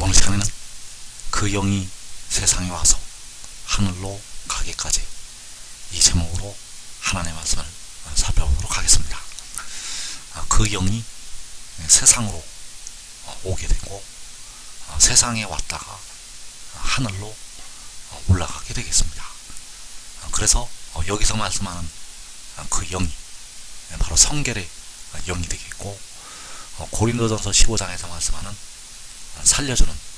오늘 시간에는 그 영이 세상에 와서 하늘로 가기까지, 이 제목으로 하나님의 말씀을 살펴보도록 하겠습니다. 그 영이 세상으로 오게 되고 세상에 왔다가 하늘로 올라가게 되겠습니다. 그래서 여기서 말씀하는 그 영이 바로 성결의 영이 되겠고, 고린도전서 15장에서 말씀하는 살려주는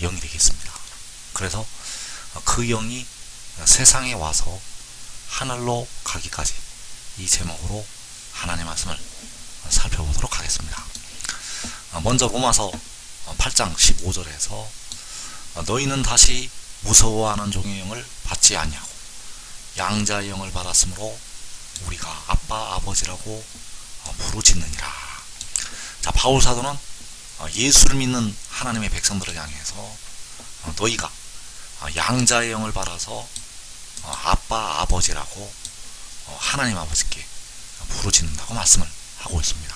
영이 되겠습니다. 그래서 그 영이 세상에 와서 하늘로 가기까지, 이 제목으로 하나님의 말씀을 살펴보도록 하겠습니다. 먼저 로마서 8장 15절에서 너희는 다시 무서워하는 종의 영을 받지 아니하고 양자의 영을 받았으므로 우리가 아빠 아버지라고 부르짖느니라. 자, 바울 사도는 예수를 믿는 하나님의 백성들을 향해서 너희가 양자의 영을 받아서 아빠 아버지라고 하나님 아버지께 부르짖는다고 말씀을 하고 있습니다.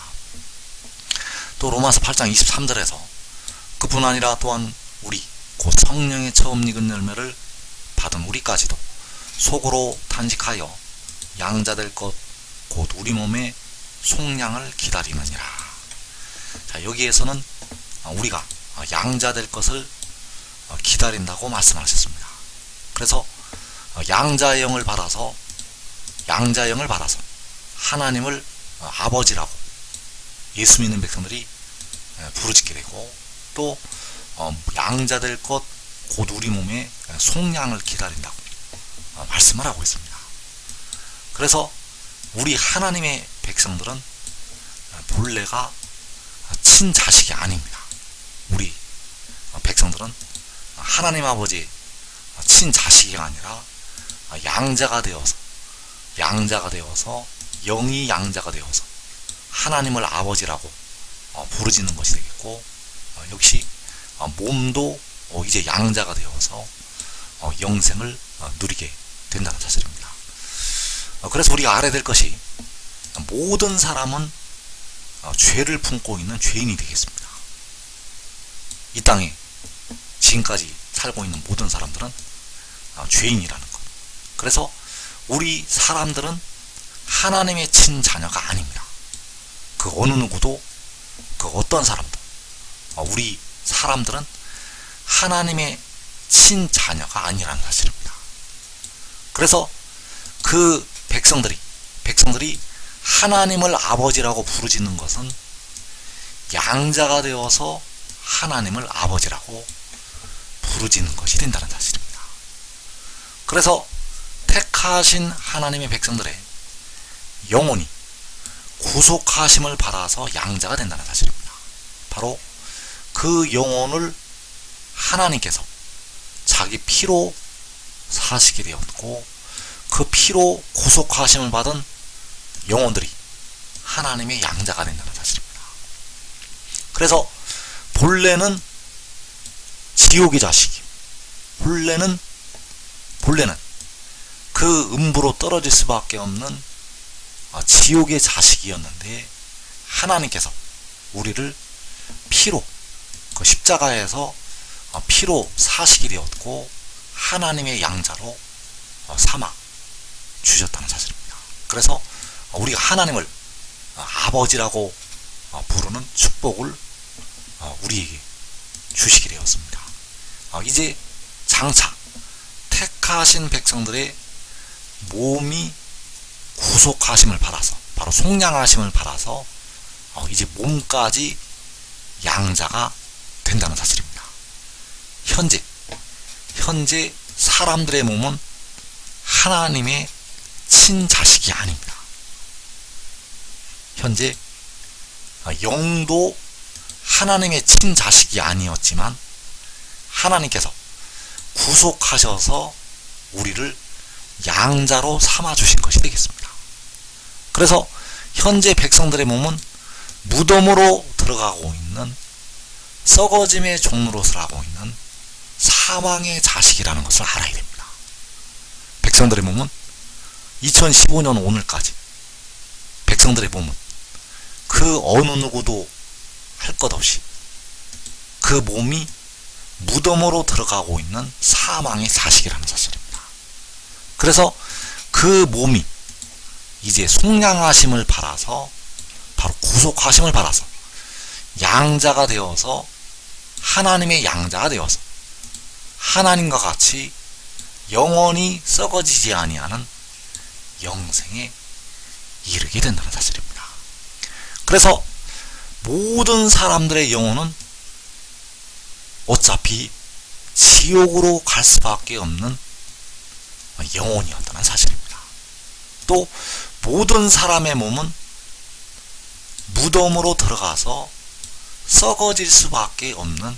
또 로마서 8장 23절에서 그뿐 아니라 또한 우리 곧 성령의 처음 익은 열매를 받은 우리까지도 속으로 탄식하여 양자 될 것 곧 우리 몸의 속량을 기다리느니라. 자, 여기에서는 우리가 양자 될 것을 기다린다고 말씀하셨습니다. 그래서 양자의 영을 받아서 하나님을 아버지라고 예수 믿는 백성들이 부르짖게 되고, 또 양자 될 것 곧 우리 몸의 속량을 기다린다고 말씀을 하고 있습니다. 그래서 우리 하나님의 백성들은 본래가 친자식이 아닙니다. 우리 백성들은 하나님 아버지 친자식이 아니라 양자가 되어서 영이 양자가 되어서 하나님을 아버지라고 부르짖는 것이 되겠고, 역시 몸도 이제 양자가 되어서 영생을 누리게 된다는 사실입니다. 그래서 우리가 알아야 될 것이, 모든 사람은 죄를 품고 있는 죄인이 되겠습니다. 이 땅에 지금까지 살고 있는 모든 사람들은 죄인이라는 것. 그래서 우리 사람들은 하나님의 친자녀가 아닙니다. 그 어느 누구도, 그 어떤 사람도, 우리 사람들은 하나님의 친자녀가 아니라는 사실입니다. 그래서 그 백성들이 하나님을 아버지라고 부르짖는 것은 양자가 되어서 하나님을 아버지라고 부르짖는 것이 된다는 사실입니다. 그래서 택하신 하나님의 백성들의 영혼이 구속하심을 받아서 양자가 된다는 사실입니다. 바로 그 영혼을 하나님께서 자기 피로 사시게 되었고, 그 피로 구속하심을 받은 영혼들이 하나님의 양자가 된다는 사실입니다. 그래서 본래는 지옥의 자식이, 본래는 그 음부로 떨어질 수밖에 없는 지옥의 자식이었는데, 하나님께서 우리를 피로, 그 십자가에서 피로 사시게 되었고 하나님의 양자로 삼아 주셨다는 사실입니다. 그래서 우리가 하나님을 아버지라고 부르는 축복을 우리에게 주시게 되었습니다. 이제 장차 택하신 백성들의 몸이 구속하심을 받아서, 바로 속량하심을 받아서 이제 몸까지 양자가 된다는 사실입니다. 현재 사람들의 몸은 하나님의 친자식이 아닙니다. 현재 영도 하나님의 친자식이 아니었지만 하나님께서 구속하셔서 우리를 양자로 삼아주신 것이 되겠습니다. 그래서 현재 백성들의 몸은 무덤으로 들어가고 있는, 썩어짐의 종노릇을 하고 있는 사망의 자식이라는 것을 알아야 됩니다. 백성들의 몸은 2015년 오늘까지 백성들의 몸은 그 어느 누구도 할 것 없이 그 몸이 무덤으로 들어가고 있는 사망의 자식이라는 사실입니다. 그래서 그 몸이 이제 속량하심을 받아서, 바로 구속하심을 받아서 양자가 되어서, 하나님의 양자가 되어서 하나님과 같이 영원히 썩어지지 아니하는 영생에 이르게 된다는 사실입니다. 그래서 모든 사람들의 영혼은 어차피 지옥으로 갈 수밖에 없는 영혼이었다는 사실입니다. 또 모든 사람의 몸은 무덤으로 들어가서 썩어질 수밖에 없는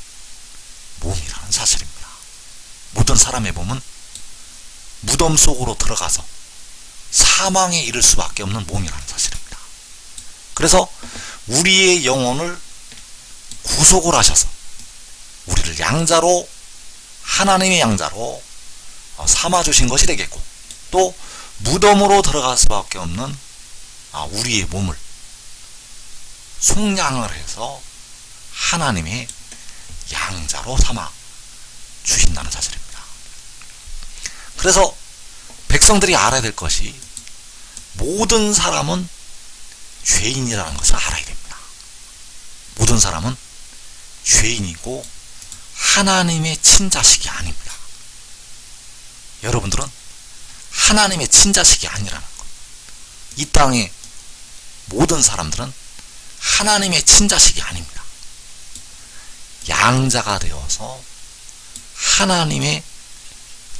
몸이라는 사실입니다. 모든 사람의 몸은 무덤 속으로 들어가서 사망에 이를 수밖에 없는 몸이라는 사실입니다. 그래서 우리의 영혼을 구속을 하셔서 우리를 양자로, 하나님의 양자로 삼아주신 것이 되겠고, 또 무덤으로 들어갈 수밖에 없는 우리의 몸을 속량을 해서 하나님의 양자로 삼아 주신다는 사실입니다. 그래서 백성들이 알아야 될 것이, 모든 사람은 죄인이라는 것을 알아야 됩니다. 모든 사람은 죄인이고 하나님의 친자식이 아닙니다. 여러분들은 하나님의 친자식이 아니라는 것. 이 땅의 모든 사람들은 하나님의 친자식이 아닙니다. 양자가 되어서 하나님의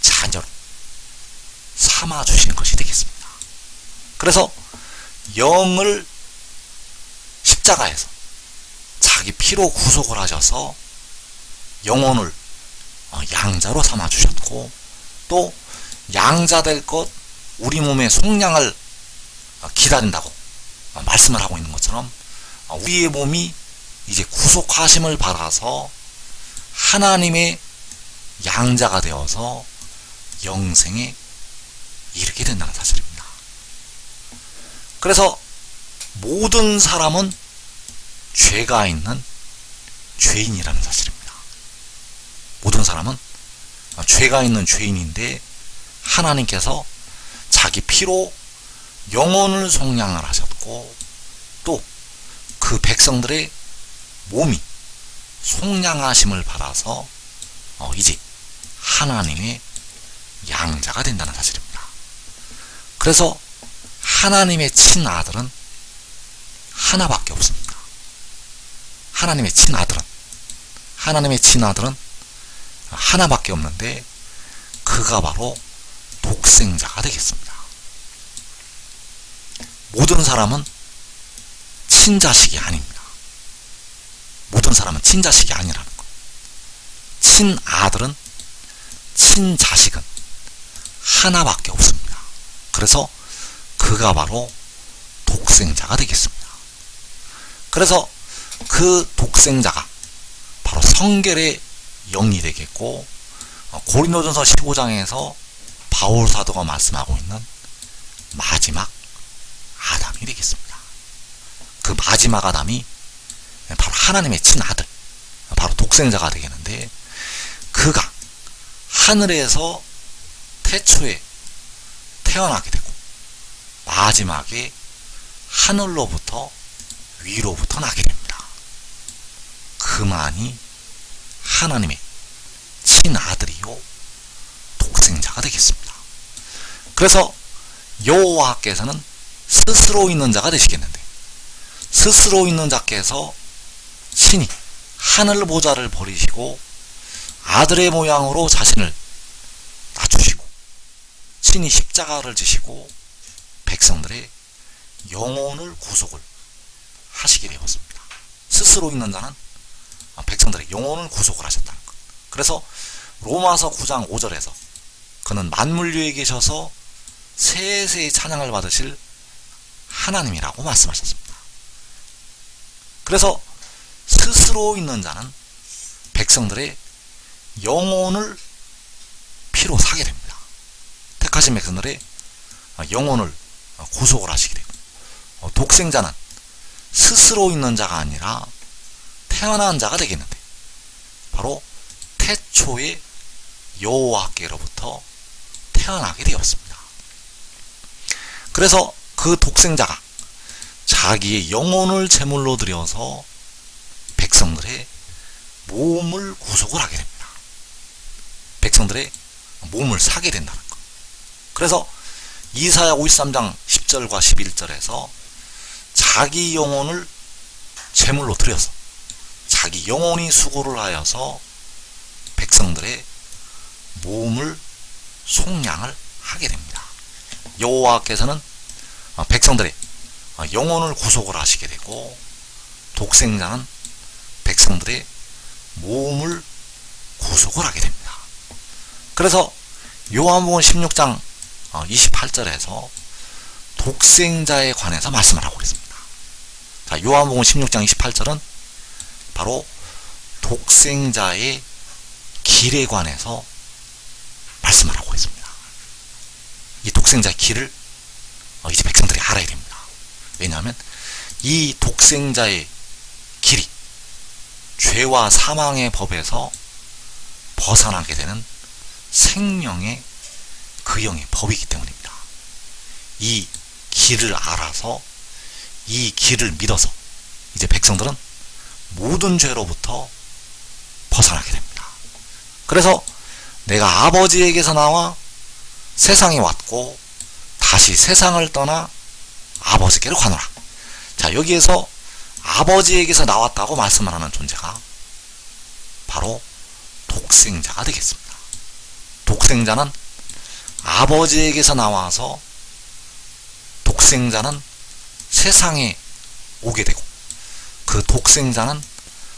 자녀로 삼아주신 것이 되겠습니다. 그래서 영을 십자가에서 자기 피로 구속을 하셔서 영혼을 양자로 삼아주셨고, 또 양자 될 것, 우리 몸의 속량을 기다린다고 말씀을 하고 있는 것처럼, 우리의 몸이 이제 구속하심을 받아서 하나님의 양자가 되어서 영생에 이르게 된다는 사실입니다. 그래서 모든 사람은 죄가 있는 죄인이라는 사실입니다. 모든 사람은 죄가 있는 죄인인데, 하나님께서 자기 피로 영혼을 속량을 하셨고, 또 그 백성들의 몸이 속량하심을 받아서 이제 하나님의 양자가 된다는 사실입니다. 그래서 하나님의 친아들은 하나밖에 없습니다. 하나님의 친아들은 하나밖에 없는데, 그가 바로 독생자가 되겠습니다. 모든 사람은 친자식이 아닙니다. 모든 사람은 친자식이 아니라는 것. 친아들은, 친자식은 하나밖에 없습니다. 그래서 그가 바로 독생자가 되겠습니다. 그래서 그 독생자가 바로 성결의 영이 되겠고, 고린도전서 15장에서 바울 사도가 말씀하고 있는 마지막 아담이 되겠습니다. 그 마지막 아담이 바로 하나님의 친아들, 바로 독생자가 되겠는데, 그가 하늘에서 태초에 태어나게 되고, 마지막에 하늘로부터 위로부터 나게 됩니다. 그만이 하나님의 친아들이요 독생자가 되겠습니다. 그래서 여호와께서는 스스로 있는 자가 되시겠는데, 스스로 있는 자께서 친히 하늘 보좌를 버리시고 아들의 모양으로 자신을 낮추시고 친히 십자가를 지시고 백성들의 영혼을 구속을 하시게 되었습니다. 스스로 있는 자는 백성들의 영혼을 구속을 하셨다는 것. 그래서 로마서 9장 5절에서 그는 만물 위에 계셔서 세세의 찬양을 받으실 하나님이라고 말씀하셨습니다. 그래서 스스로 있는 자는 백성들의 영혼을 피로 사게 됩니다. 택하신 백성들의 영혼을 구속을 하시게 되고, 독생자는 스스로 있는 자가 아니라 태어난 자가 되겠는데, 바로 태초에 여호와께로부터 태어나게 되었습니다. 그래서 그 독생자가 자기의 영혼을 제물로 드려서 백성들의 몸을 구속을 하게 됩니다. 백성들의 몸을 사게 된다는 것. 그래서 이사야 53장 10절과 11절에서 자기 영혼을 제물로 드려서 자기 영혼이 수고를 하여서 백성들의 몸을 속량을 하게 됩니다. 여호와께서는 백성들의 영혼을 구속을 하시게 되고 독생자는 백성들의 몸을 구속을 하게 됩니다. 그래서 요한복음 16장 28절에서 독생자에 관해서 말씀을 하고 있습니다. 자, 요한복음 16장 28절은 바로 독생자의 길에 관해서 말씀을 하고 있습니다. 이 독생자의 길을 이제 백성들이 알아야 됩니다. 왜냐하면 이 독생자의 길이 죄와 사망의 법에서 벗어나게 되는 생명의 그 영의 법이기 때문입니다. 이 길을 알아서 이 길을 믿어서 이제 백성들은 모든 죄로부터 벗어나게 됩니다. 그래서 내가 아버지에게서 나와 세상에 왔고 다시 세상을 떠나 아버지께로 가노라. 자, 여기에서 아버지에게서 나왔다고 말씀을 하는 존재가 바로 독생자가 되겠습니다. 독생자는 아버지에게서 나와서 독생자는 세상에 오게 되고 그 독생자는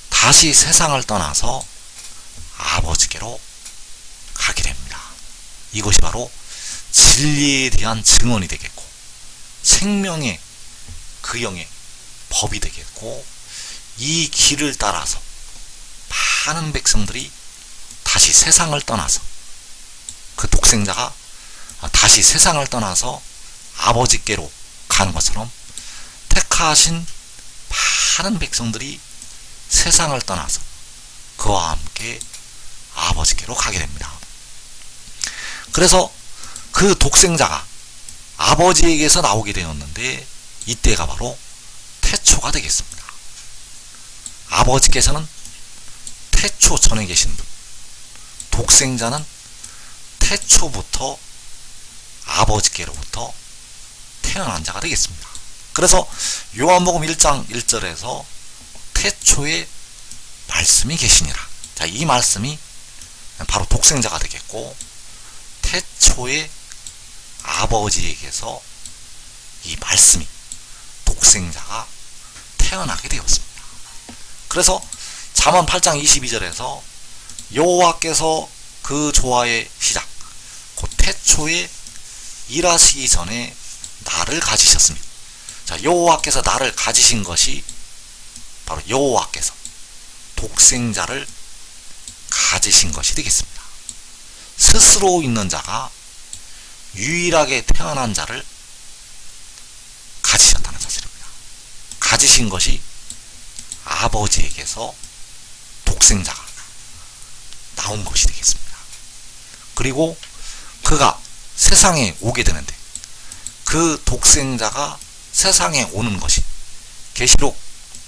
다시 세상을 떠나서 아버지께로 가게 됩니다. 이것이 바로 진리에 대한 증언이 되겠고 생명의 그 영의 법이 되겠고 이 길을 따라서 많은 백성들이 다시 세상을 떠나서 그 독생자가 다시 세상을 떠나서 아버지께로 가는 것처럼 택하신 많은 백성들이 세상을 떠나서 그와 함께 아버지께로 가게 됩니다. 그래서 그 독생자가 아버지에게서 나오게 되었는데 이때가 바로 태초가 되겠습니다. 아버지께서는 태초 전에 계신 분, 독생자는 태초부터 아버지께로부터 태어난 자가 되겠습니다. 그래서 요한복음 1장 1절에서 태초에 말씀이 계시니라. 자, 이 말씀이 바로 독생자가 되겠고 태초에 아버지에게서 이 말씀이 독생자가 태어나게 되었습니다. 그래서 잠언 8장 22절에서 여호와께서 그 조화의 시작 곧 태초에 일하시기 전에 나를 가지셨습니다. 자, 여호와께서 나를 가지신 것이 바로 여호와께서 독생자를 가지신 것이 되겠습니다. 스스로 있는 자가 유일하게 태어난 자를 가지셨다는 사실입니다. 가지신 것이 아버지에게서 독생자가 나온 것이 되겠습니다. 그리고 그가 세상에 오게 되는데 그 독생자가 세상에 오는 것이 계시록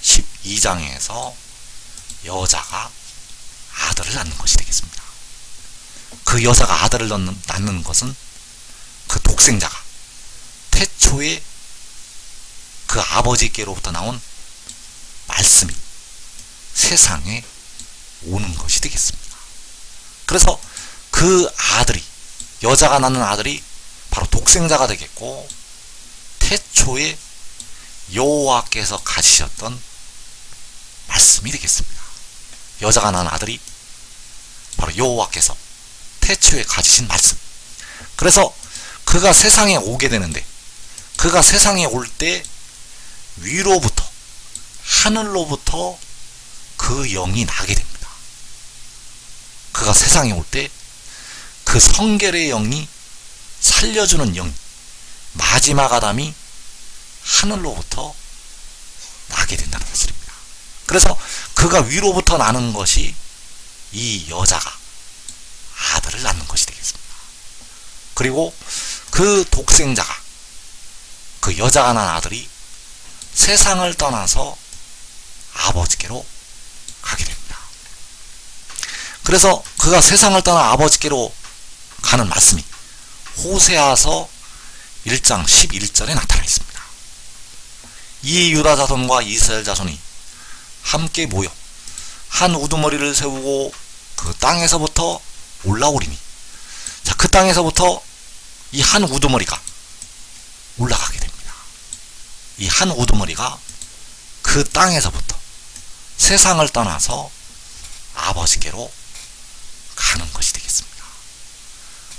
12장에서 여자가 아들을 낳는 것이 되겠습니다. 그 여자가 아들을 낳는 것은 그 독생자가 태초에 그 아버지께로부터 나온 말씀이 세상에 오는 것이 되겠습니다. 그래서 그 아들이 여자가 낳는 아들이 바로 독생자가 되겠고 태초에 여호와께서 가지셨던 말씀이 되겠습니다. 여자가 낳은 아들이 바로 여호와께서 태초에 가지신 말씀. 그래서 그가 세상에 오게 되는데 그가 세상에 올 때 위로부터 하늘로부터 그 영이 나게 됩니다. 그가 세상에 올 때 그 성결의 영이 살려주는 영 마지막 아담이 하늘로부터 나게 된다는 사실입니다. 그래서 그가 위로부터 나는 것이 이 여자가 아들을 낳는 것이 되겠습니다. 그리고 그 독생자가, 그 여자가 낳은 아들이 세상을 떠나서 아버지께로 가게 됩니다. 그래서 그가 세상을 떠나 아버지께로 가는 말씀이 호세아서 1장 11절에 나타나 있습니다. 이 유다 자손과 이스라엘 자손이 함께 모여 한 우두머리를 세우고 그 땅에서부터 올라오리니, 자, 그 땅에서부터 이 한 우두머리가 올라가게 됩니다. 이 한 우두머리가 그 땅에서부터 세상을 떠나서 아버지께로 가는 것이 되겠습니다.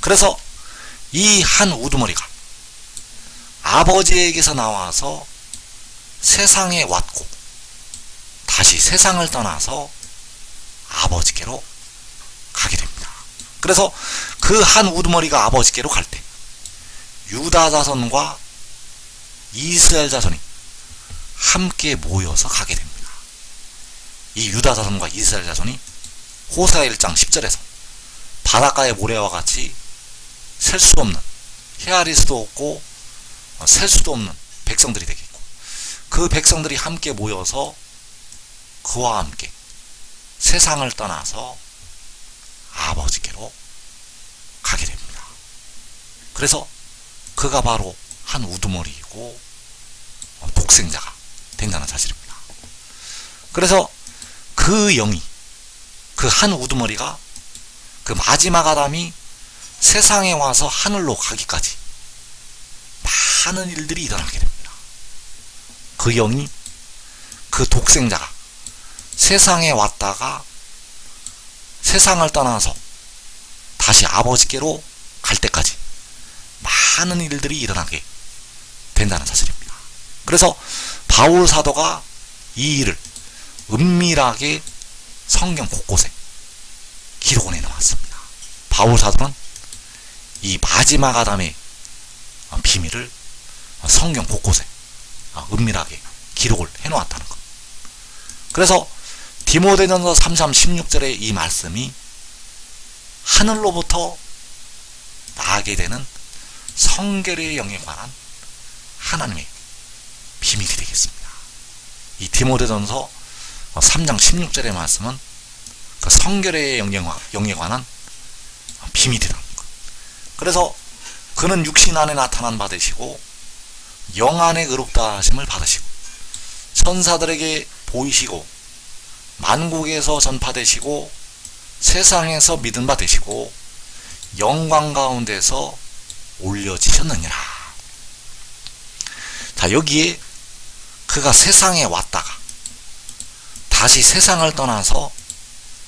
그래서 이 한 우두머리가 아버지에게서 나와서 세상에 왔고 다시 세상을 떠나서 아버지께로 가게 됩니다. 그래서 그 한 우두머리가 아버지께로 갈 때 유다 자손과 이스라엘 자손이 함께 모여서 가게 됩니다. 이 유다 자손과 이스라엘 자손이 호세아 1장 10절에서 바닷가의 모래와 같이 셀 수 없는, 헤아릴 수도 없고 셀 수도 없는 백성들이 되겠고, 그 백성들이 함께 모여서 그와 함께 세상을 떠나서 아버지께로 가게 됩니다. 그래서 그가 바로 한 우두머리이고 독생자가 된다는 사실입니다. 그래서 그 영이, 그 한 우두머리가 그 마지막 아담이 세상에 와서 하늘로 가기까지 많은 일들이 일어나게 됩니다. 그 영이, 그 독생자가 세상에 왔다가 세상을 떠나서 다시 아버지께로 갈 때까지 많은 일들이 일어나게 된다는 사실입니다. 그래서 바울 사도가 이 일을 은밀하게 성경 곳곳에 기록을 해놓았습니다. 바울 사도는 이 마지막 아담의 비밀을 성경 곳곳에 은밀하게 기록을 해놓았다는 것. 그래서 디모데전서 3장 16절의 이 말씀이 하늘로부터 나게 되는 성결의 영에 관한 하나님의 비밀이 되겠습니다. 이 디모데전서 3장 16절의 말씀은 그 성결의 영에 관한 비밀이라는 것. 그래서 그는 육신 안에 나타난 바 되시고 영 안에 의롭다 하심을 받으시고 천사들에게 보이시고 만국에서 전파되시고 세상에서 믿은 바 되시고 영광 가운데서 올려지셨느니라. 자, 여기에 그가 세상에 왔다가 다시 세상을 떠나서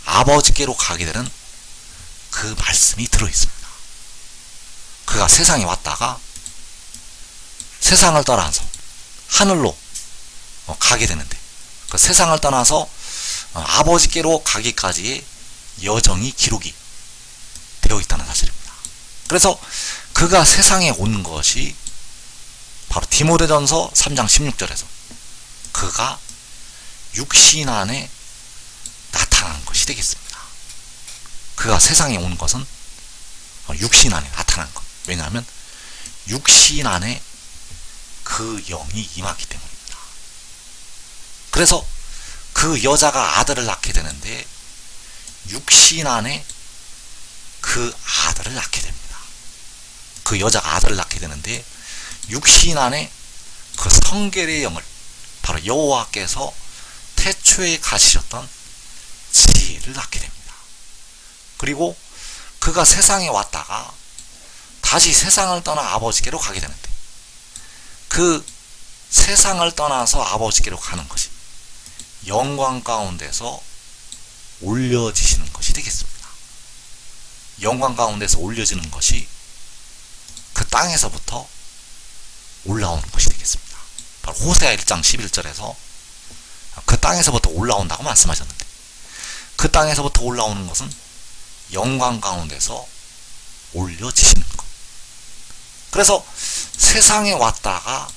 아버지께로 가게 되는 그 말씀이 들어있습니다. 그가 세상에 왔다가 세상을 떠나서 하늘로 가게 되는데, 그 세상을 떠나서 아버지께로 가기까지의 여정이 기록이 되어 있다는 사실입니다. 그래서 그가 세상에 온 것이 바로 디모데전서 3장 16절에서 그가 육신 안에 나타난 것이 되겠습니다. 그가 세상에 온 것은 육신 안에 나타난 것. 왜냐하면 육신 안에 그 영이 임하기 때문입니다. 그래서 그 여자가 아들을 낳게 되는데 육신 안에 그 아들을 낳게 됩니다. 그 여자가 아들을 낳게 되는데 육신 안에 그 성결의 영을 바로 여호와께서 태초에 가지셨던 지혜를 낳게 됩니다. 그리고 그가 세상에 왔다가 다시 세상을 떠나 아버지께로 가게 되는데 그 세상을 떠나서 아버지께로 가는 것이 영광 가운데서 올려지시는 것이 되겠습니다. 영광 가운데서 올려지는 것이 그 땅에서부터 올라오는 것이 되겠습니다. 바로 호세아 1장 11절에서 그 땅에서부터 올라온다고 말씀하셨는데 그 땅에서부터 올라오는 것은 영광 가운데서 올려지시는 것. 그래서 세상에 왔다가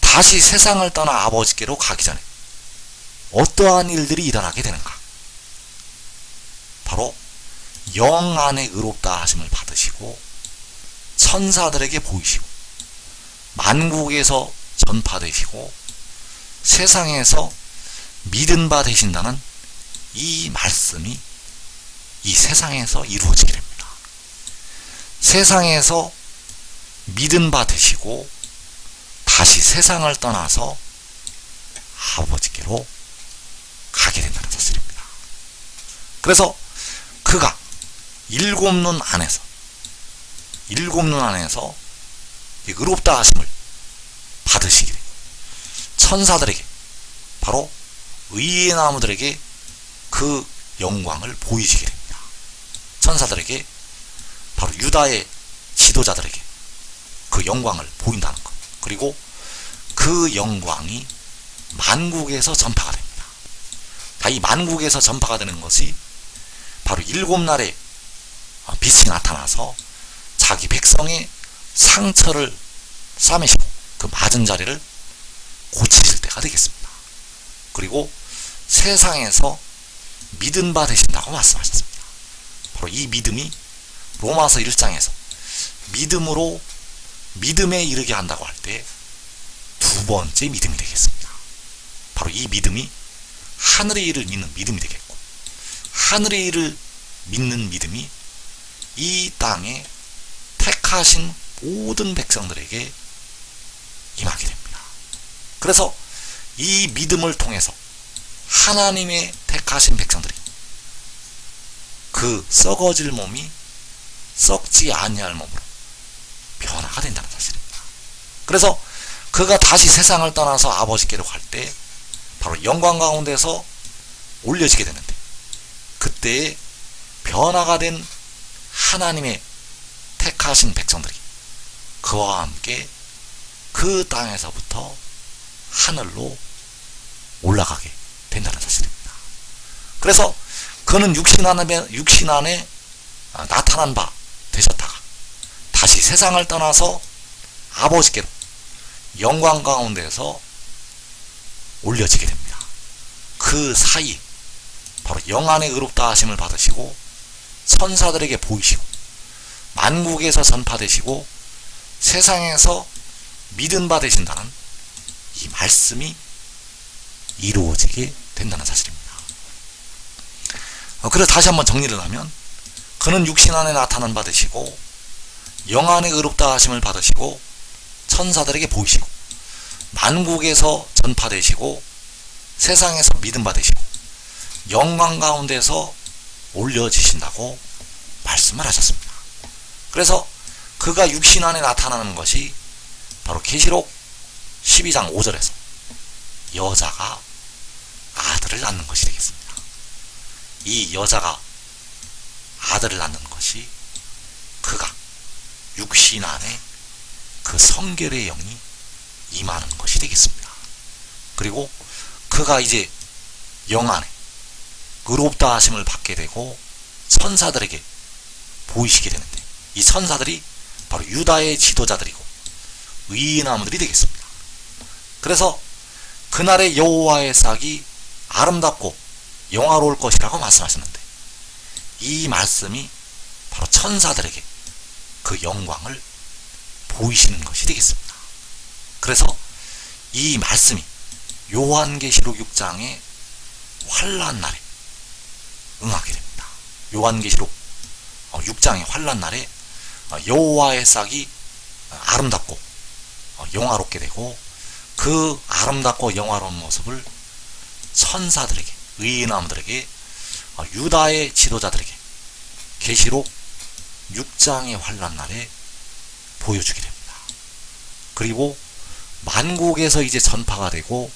다시 세상을 떠나 아버지께로 가기 전에 어떠한 일들이 일어나게 되는가? 영 안에 의롭다 하심을 받으시고 천사들에게 보이시고 만국에서 전파되시고 세상에서 믿은 바 되신다는 이 말씀이 이 세상에서 이루어지게 됩니다. 세상에서 믿은 바 되시고 다시 세상을 떠나서 아버지께로 가게 된다는 사실입니다. 그래서 그가 일곱 눈 안에서 의롭다 하심을 받으시게 되고 천사들에게 바로 의의 나무들에게 그 영광을 보이시게 됩니다. 천사들에게 바로 유다의 지도자들에게 그 영광을 보인다는 것, 그리고 그 영광이 만국에서 전파가 됩니다. 이 만국에서 전파가 되는 것이 바로 일곱 날에 빛이 나타나서 자기 백성의 상처를 싸매시고 그 맞은 자리를 고치실 때가 되겠습니다. 그리고 세상에서 믿은 바 되신다고 말씀하셨습니다. 바로 이 믿음이 로마서 1장에서 믿음으로 믿음에 이르게 한다고 할 때 두 번째 믿음이 되겠습니다. 바로 이 믿음이 하늘의 일을 믿는 믿음이 되겠고, 하늘의 일을 믿는 믿음이 이 땅에 택하신 모든 백성들에게 임하게 됩니다. 그래서 이 믿음을 통해서 하나님의 택하신 백성들이 그 썩어질 몸이 썩지 아니할 몸으로 변화가 된다는 사실입니다. 그래서 그가 다시 세상을 떠나서 아버지께로 갈 때 바로 영광 가운데서 올려지게 되는데, 그때에 변화가 된 하나님의 택하신 백성들이 그와 함께 그 땅에서부터 하늘로 올라가게 된다는 사실입니다. 그래서 그는 육신 안에 나타난 바 되셨다가 다시 세상을 떠나서 아버지께로 영광 가운데서 올려지게 됩니다. 그 사이 바로 영 안에 의롭다 하심을 받으시고 천사들에게 보이시고 만국에서 전파되시고 세상에서 믿은 바 되신다는 이 말씀이 이루어지게 된다는 사실입니다. 그래서 다시 한번 정리를 하면, 그는 육신 안에 나타난 바 되시고 영 안에 의롭다 하심을 받으시고 천사들에게 보이시고 만국에서 전파되시고 세상에서 믿음 받으시고 영광 가운데서 올려지신다고 말씀을 하셨습니다. 그래서 그가 육신 안에 나타나는 것이 바로 계시록 12장 5절에서 여자가 아들을 낳는 것이 되겠습니다. 이 여자가 아들을 낳는 것이 그가 육신 안에 그 성결의 영이 임하는 것이 되겠습니다. 그리고 그가 이제 영 안에 의롭다 하심을 받게 되고 천사들에게 보이시게 되는데, 이 천사들이 바로 유다의 지도자들이고 의의 나무들이 되겠습니다. 그래서 그날의 여호와의 싹이 아름답고 영화로울 것이라고 말씀하셨는데, 이 말씀이 바로 천사들에게 그 영광을 보이시는 것이 되겠습니다. 그래서 이 말씀이 요한계시록 6장의 환난 날에 응하게 됩니다. 요한계시록 6장의 환난 날에 여호와의 싹이 아름답고 영화롭게 되고, 그 아름답고 영화로운 모습을 천사들에게, 의의 나무들에게, 유다의 지도자들에게 계시록 6장의 환난 날에 보여주게 됩니다. 그리고 만국에서 이제 전파가 되고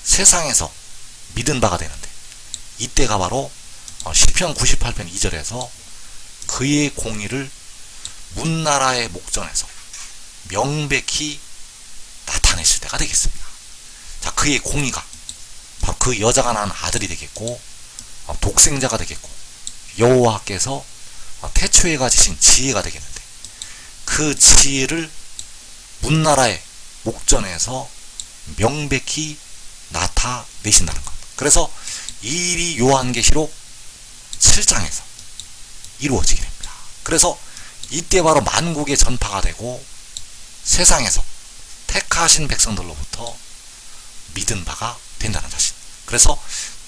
세상에서 믿은 바가 되는데, 이때가 바로 시편 98편 2절에서 그의 공의를 문나라의 목전에서 명백히 나타내실 때가 되겠습니다. 자, 그의 공의가 바로 그 여자가 낳은 아들이 되겠고, 독생자가 되겠고, 여호와께서 태초에 가지신 지혜가 되겠는데, 그 지혜를 문나라의 목전에서 명백히 나타내신다는 것. 그래서 이 일이 요한계시록 7장에서 이루어지게 됩니다. 그래서 이때 바로 만국의 전파가 되고 세상에서 택하신 백성들로부터 믿은 바가 된다는 사실. 그래서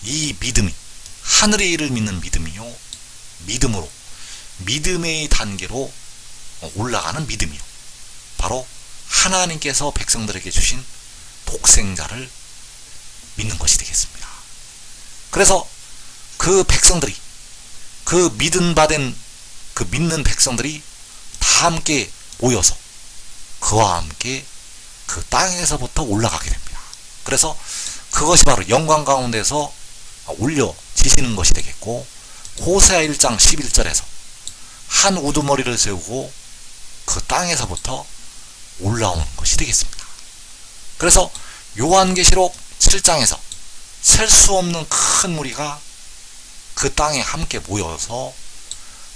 이 믿음이 하늘의 일을 믿는 믿음이요, 믿음으로 믿음의 단계로 올라가는 믿음이요, 바로 하나님께서 백성들에게 주신 독생자를 믿는 것이 되겠습니다. 그래서 그 백성들이, 그 믿은 바된 그 믿는 백성들이 다 함께 모여서 그와 함께 그 땅에서부터 올라가게 됩니다. 그래서 그것이 바로 영광 가운데서 올려지시는 것이 되겠고, 호세아 1장 11절에서 한 우두머리를 세우고 그 땅에서부터 올라오는 것이 되겠습니다. 그래서 요한계시록 7장에서 셀 수 없는 큰 무리가 그 땅에 함께 모여서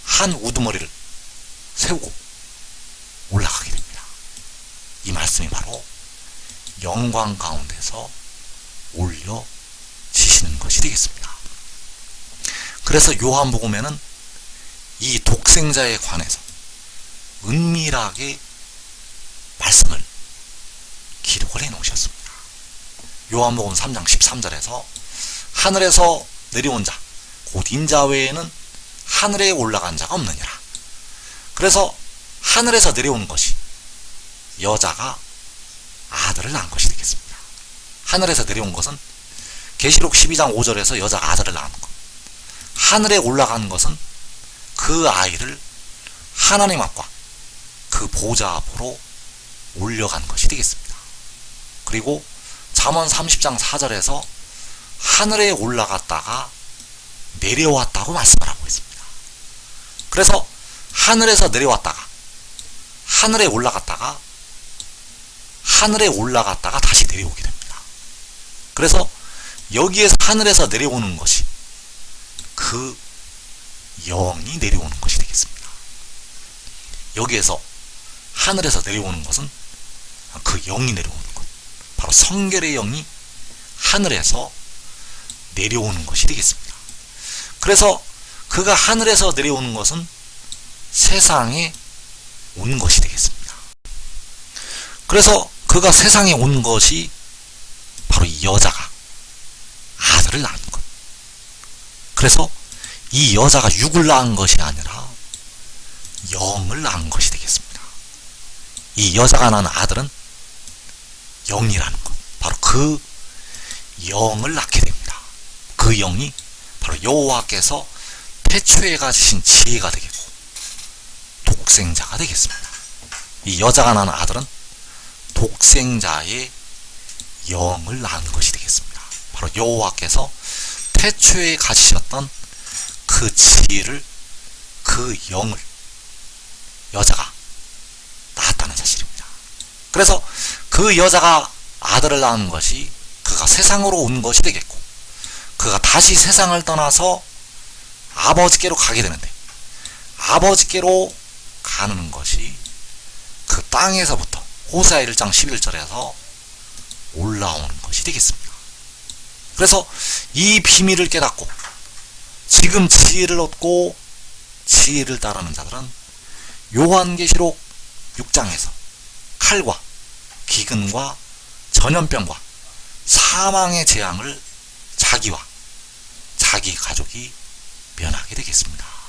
한 우두머리를 세우고 올라가게 됩니다. 이 말씀이 바로 영광 가운데서 올려지시는 것이 되겠습니다. 그래서 요한복음에는 이 독생자에 관해서 은밀하게 말씀을 기록을 해 놓으셨습니다. 요한복음 3장 13절에서 하늘에서 내려온 자 곧 인자 외에는 하늘에 올라간 자가 없느니라. 그래서 하늘에서 내려온 것이 여자가 아들을 낳은 것이 되겠습니다. 하늘에서 내려온 것은 계시록 12장 5절에서 여자가 아들을 낳은 것, 하늘에 올라간 것은 그 아이를 하나님 앞과 그 보좌 앞으로 올려간 것이 되겠습니다. 그리고 잠언 30장 4절에서 하늘에 올라갔다가 내려왔다고 말씀을 하고 있습니다. 그래서 하늘에서 내려왔다가 하늘에 올라갔다가 다시 내려오게 됩니다. 그래서 여기에서 하늘에서 내려오는 것이 그 영이 내려오는 것이 되겠습니다. 여기에서 하늘에서 내려오는 것은 그 영이 내려오는 것, 바로 성결의 영이 하늘에서 내려오는 것이 되겠습니다. 그래서 그가 하늘에서 내려오는 것은 세상에 온 것이 되겠습니다. 그래서 그가 세상에 온 것이 바로 이 여자가 아들을 낳은 것. 그래서 이 여자가 육을 낳은 것이 아니라 영을 낳은 것이 되겠습니다. 이 여자가 낳은 아들은 영이라는 것, 바로 그 영을 낳게 됩니다. 그 영이 바로 여호와께서 태초에 가지신 지혜가 되겠고 독생자가 되겠습니다. 이 여자가 낳은 아들은 독생자의 영을 낳은 것이 되겠습니다. 바로 여호와께서 태초에 가지셨던 그 지혜를, 그 영을 여자가 낳았다는 사실입니다. 그래서 그 여자가 아들을 낳은 것이 그가 세상으로 온 것이 되겠고, 그가 다시 세상을 떠나서 아버지께로 가게 되는데, 아버지께로 가는 것이 그 땅에서부터 호세아 1장 11절에서 올라오는 것이 되겠습니다. 그래서 이 비밀을 깨닫고 지금 지혜를 얻고 지혜를 따르는 자들은 요한계시록 6장에서 칼과 기근과 전염병과 사망의 재앙을 자기와 자기 가족이 면하게 되겠습니다.